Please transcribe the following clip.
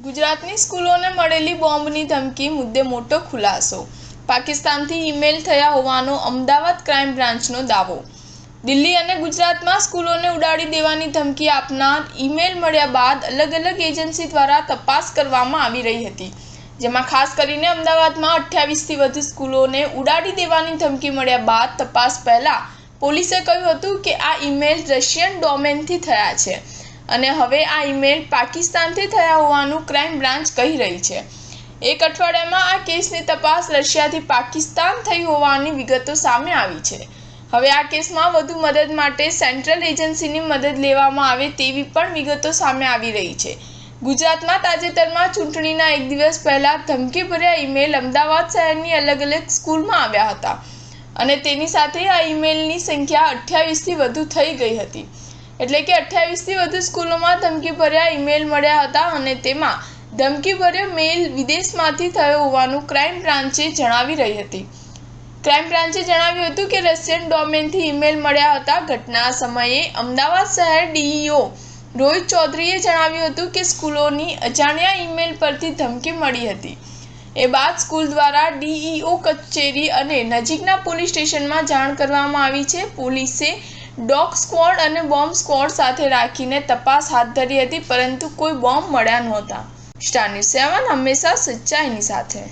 ગુજરાતની સ્કૂલોને મળેલી બોમ્બની ધમકી મુદ્દે મોટો ખુલાસો। પાકિસ્તાનથી ઈમેલ થયા હોવાનો અમદાવાદ ક્રાઇમ બ્રાન્ચનો દાવો। દિલ્હી અને ગુજરાતમાં સ્કૂલોને ઉડાડી દેવાની ધમકી આપનાર ઈમેલ મળ્યા બાદ અલગ અલગ એજન્સી દ્વારા તપાસ કરવામાં આવી રહી હતી, જેમાં ખાસ કરીને અમદાવાદમાં 28થી વધુ સ્કૂલોને ઉડાડી દેવાની ધમકી મળ્યા બાદ તપાસ પહેલા પોલીસે કહ્યું હતું કે આ ઈમેલ રશિયન ડોમેનથી થયા છે અને હવે આ ઈમેલ પાકિસ્તાનથી થયા હોવાનું ક્રાઇમ બ્રાન્ચ કહી રહી છે। એક અઠવાડિયામાં આ કેસની તપાસ રશિયાથી પાકિસ્તાન થઈ હોવાની વિગતો સામે આવી છે। હવે આ કેસમાં વધુ મદદ માટે સેન્ટ્રલ એજન્સીની મદદ લેવામાં આવે તેવી પણ વિગતો સામે આવી રહી છે। ગુજરાતમાં તાજેતરમાં ચૂંટણીના એક દિવસ પહેલા ધમકીભર્યા ઈમેલ અમદાવાદ શહેરની અલગ અલગ સ્કૂલમાં આવ્યા હતા અને તેની સાથે આ ઈમેલની સંખ્યા 28થી વધુ થઈ ગઈ હતી। એટલે કે 28થી વધુ સ્કૂલોમાં ધમકીભર્યા ઈમેલ મળ્યા હતા અને તેમાં ધમકીભર્યો મેલ વિદેશમાંથી થયો હોવાનું ક્રાઇમ બ્રાન્ચે જણાવી રહી હતી। ક્રાઇમ બ્રાન્ચે જણાવ્યું હતું કે રશિયન ડોમેનથી ઈમેલ મળ્યા હતા। ઘટના સમયે અમદાવાદ શહેર ડીઈઓ રોહિત ચૌધરીએ જણાવ્યું હતું કે સ્કૂલોની અજાણ્યા ઈમેલ પરથી ધમકી મળી હતી। એ બાદ સ્કૂલ દ્વારા ડીઈઓ કચેરી અને નજીકના પોલીસ સ્ટેશનમાં જાણ કરવામાં આવી છે। પોલીસે ડોગ સ્ક્વોડ અને બોમ્બ સ્ક્વોડ સાથે રાખીને તપાસ હાથ ધરી હતી, પરંતુ કોઈ બોમ્બ મળ્યા નહોતા। સ્ટાર ન્યૂઝ 7 હંમેશા સચ્ચાઈની સાથે।